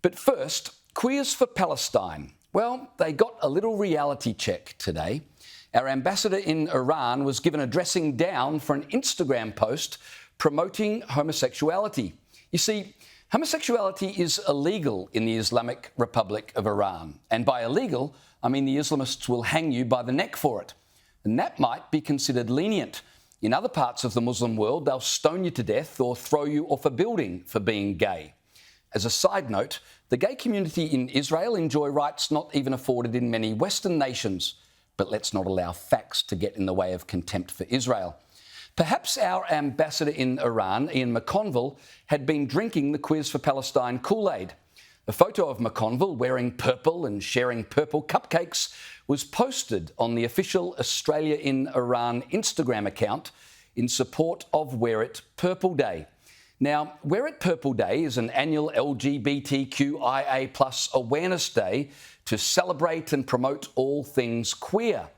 But first, Queers for Palestine. Well, they got a little reality check today. Our ambassador in Iran was given a dressing down for an Instagram post promoting homosexuality. You see, homosexuality is illegal in the Islamic Republic of Iran. And by illegal, I mean the Islamists will hang you by the neck for it. And that might be considered lenient. In other parts of the Muslim world, they'll stone you to death or throw you off a building for being gay. As a side note, the gay community in Israel enjoy rights not even afforded in many Western nations. But let's not allow facts to get in the way of contempt for Israel. Perhaps our ambassador in Iran, Ian McConville, had been drinking the Queers for Palestine Kool-Aid. A photo of McConville wearing purple and sharing purple cupcakes was posted on the official Australia in Iran Instagram account in support of Wear It Purple Day. Now, Wear It Purple Day is an annual LGBTQIA+ awareness day to celebrate and promote all things queer.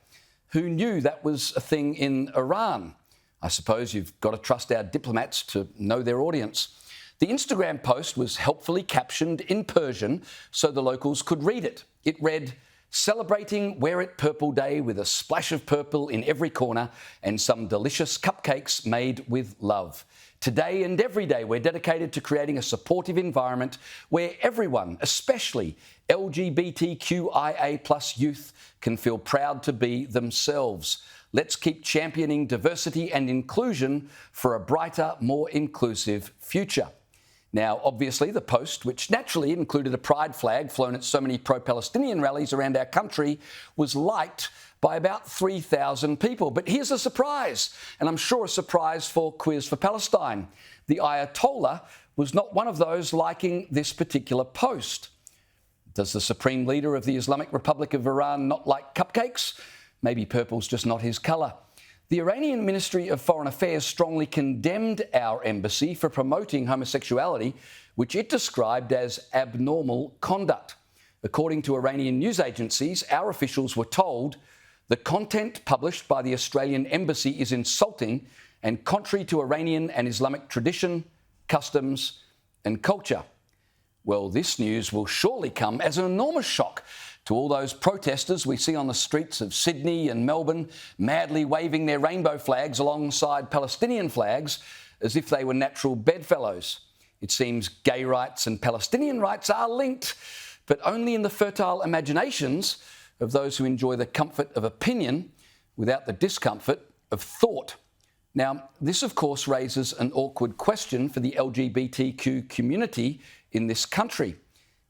Who knew that was a thing in Iran? I suppose you've got to trust our diplomats to know their audience. The Instagram post was helpfully captioned in Persian so the locals could read it. It read, "Celebrating Wear It Purple Day with a splash of purple in every corner and some delicious cupcakes made with love. Today and every day, we're dedicated to creating a supportive environment where everyone, especially LGBTQIA+ youth, can feel proud to be themselves. Let's keep championing diversity and inclusion for a brighter, more inclusive future." Now, obviously, the post, which naturally included a pride flag flown at so many pro-Palestinian rallies around our country, was liked by about 3,000 people. But here's a surprise, and I'm sure a surprise for Queers for Palestine. The Ayatollah was not one of those liking this particular post. Does the Supreme Leader of the Islamic Republic of Iran not like cupcakes? Maybe purple's just not his colour. The Iranian Ministry of Foreign Affairs strongly condemned our embassy for promoting homosexuality, which it described as abnormal conduct. According to Iranian news agencies, our officials were told the content published by the Australian embassy is insulting and contrary to Iranian and Islamic tradition, customs and culture. Well, this news will surely come as an enormous shock to all those protesters we see on the streets of Sydney and Melbourne, madly waving their rainbow flags alongside Palestinian flags as if they were natural bedfellows. It seems gay rights and Palestinian rights are linked, but only in the fertile imaginations of those who enjoy the comfort of opinion without the discomfort of thought. Now, this, of course, raises an awkward question for the LGBTQ community in this country.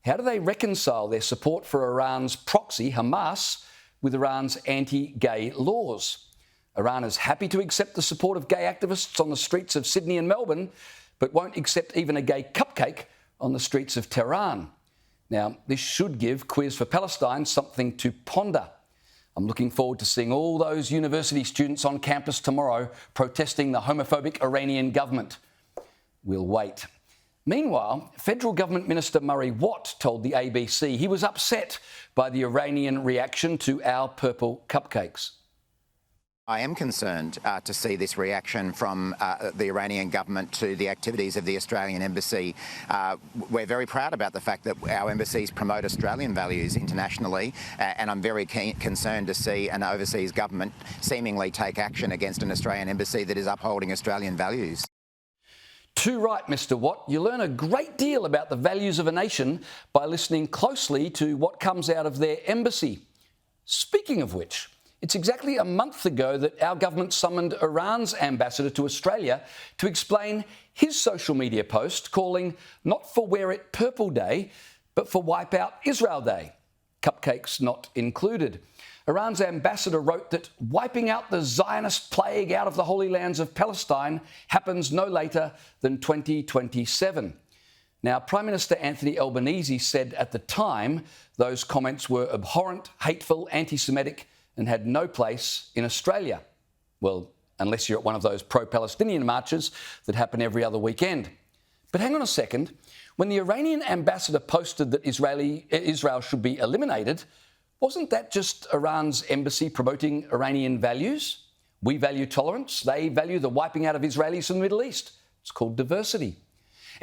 How do they reconcile their support for Iran's proxy, Hamas, with Iran's anti-gay laws? Iran is happy to accept the support of gay activists on the streets of Sydney and Melbourne, but won't accept even a gay cupcake on the streets of Tehran. Now, this should give Queers for Palestine something to ponder. I'm looking forward to seeing all those university students on campus tomorrow protesting the homophobic Iranian government. We'll wait. Meanwhile, Federal Government Minister Murray Watt told the ABC he was upset by the Iranian reaction to our purple cupcakes. I am concerned to see this reaction from the Iranian government to the activities of the Australian embassy. We're very proud about the fact that our embassies promote Australian values internationally, and I'm very concerned to see an overseas government seemingly take action against an Australian embassy that is upholding Australian values. Too right, Mr. Watt. You learn a great deal about the values of a nation by listening closely to what comes out of their embassy. Speaking of which, it's exactly a month ago that our government summoned Iran's ambassador to Australia to explain his social media post calling not for Wear It Purple Day, but for Wipe Out Israel Day. Cupcakes not included. Iran's ambassador wrote that wiping out the Zionist plague out of the Holy Lands of Palestine happens no later than 2027. Now, Prime Minister Anthony Albanese said at the time those comments were abhorrent, hateful, anti-Semitic and had no place in Australia. Well, unless you're at one of those pro-Palestinian marches that happen every other weekend. But hang on a second. When the Iranian ambassador posted that Israel should be eliminated, wasn't that just Iran's embassy promoting Iranian values? We value tolerance. They value the wiping out of Israelis from the Middle East. It's called diversity.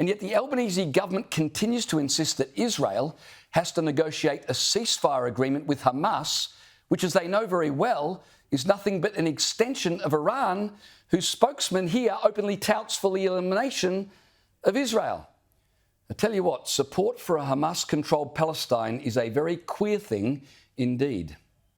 And yet the Albanese government continues to insist that Israel has to negotiate a ceasefire agreement with Hamas, which, as they know very well, is nothing but an extension of Iran, whose spokesman here openly touts for the elimination of Israel. I tell you what, support for a Hamas-controlled Palestine is a very queer thing indeed.